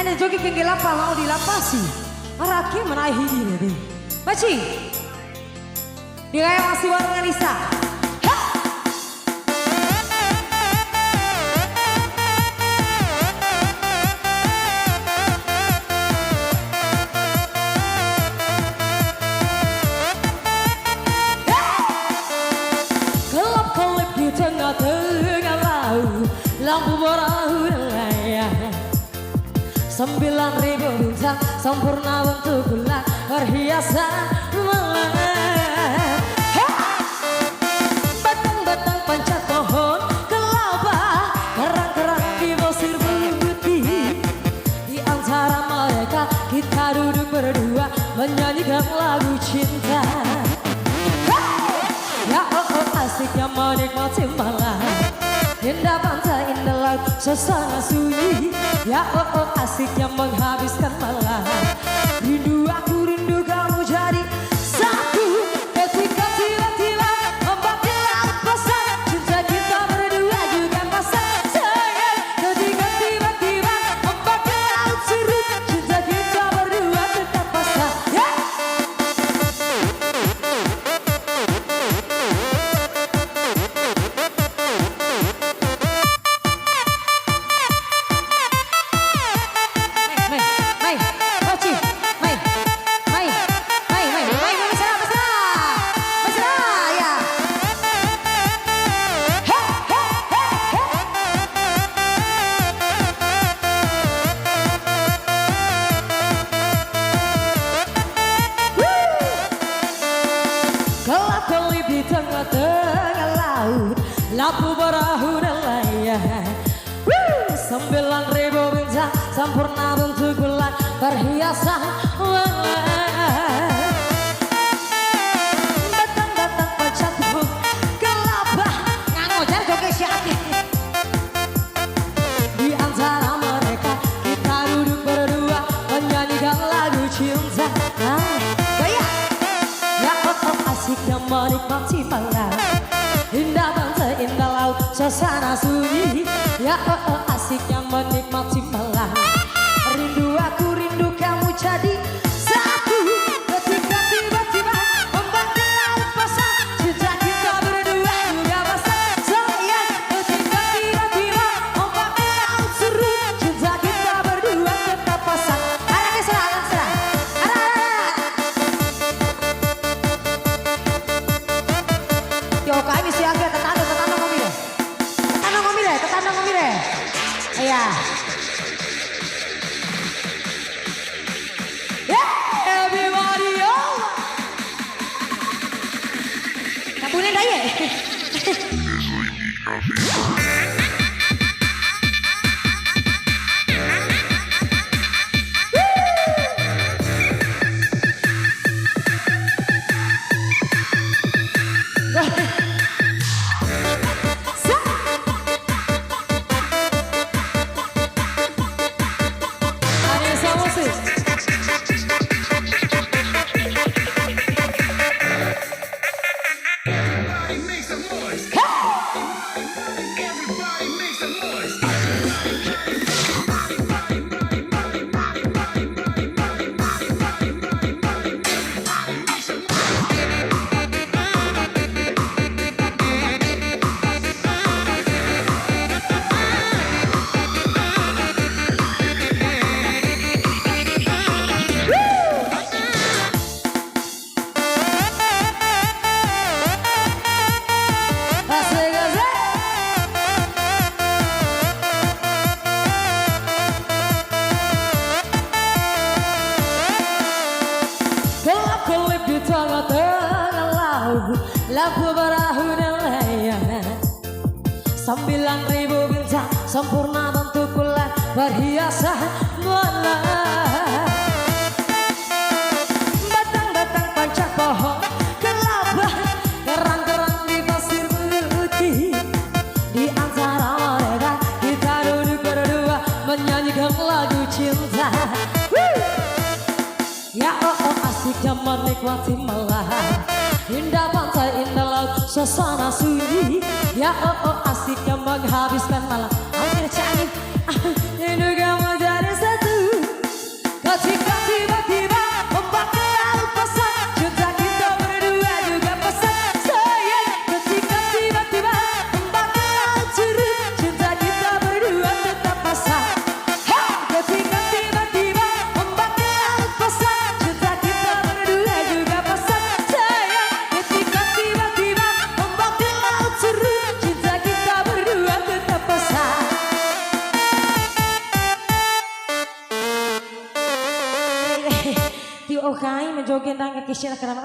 Ane joki pinggir lapang mau dilapasi. Araki menaiki ini. Maci. Dia masih warung Anissa. Kelap-kelip di tengah-tengah laut, lampu perahu nelayan. 9.000 bintang sempurna bentuk bulan perhiasan malam. Batang-batang pancat pohon kelapa, kerang-kerang di pasir putih. Di antara mereka kita duduk berdua menyanyikan lagu cinta. Ya oh asiknya menikmati malam, indah pantai, indah laut, suasana sunyi. Ya oh asiknya menghabiskan malam. Rindu aku, rindu kamu jadi satu. Ketika tiba-tiba ombak di laut pasang, cinta kita berdua juga pasang. Sayang, ketika tiba-tiba ombak di laut surut, cinta kita berdua tetap pasang. Kelap-kelip di tengah-tengah laut, lampu perahu nelayan. 9.000 bintang sempurna bentuk bulan perhiasan malam. Batang-batang pancat pohon kelapa, ngajar joget syati. Di antara mereka kita duduk berdua menyanyikan lagu cinta. Gaya. Ya oh asiknya menikmati malam, indah pantai, indah laut, suasana sunyi. Ya oh asiknya menikmati malam. Rindu aku, rindu kamu jadi satu. Ketika tiba-tiba ombak di laut pasang, cinta kita berdua juga pasang. Sayang, ketika tiba-tiba ombak di laut surut, cinta kita berdua tetap pasang. Ada serah. Yo kami siaga tetangga ngomil deh. Iya. Everybody over. Kapunin daya. Kelap-kelip di tengah-tengah laut, lampu perahu nelayan. 9.000 bintang sempurna bentuk bulan perhiasan malam. Batang-batang pancat pohon kelapa, kerang-kerang di pasir putih. Di antara mereka kita duduk berdua menyanyikan lagu cinta. Ya oh asiknya menikmati malam, indah pantai, indah laut, suasana sunyi. Ya oh asiknya menghabiskan malam. Hampir canggih, rindu kamu jadi satu. kai menjoget dan kaki sila kerana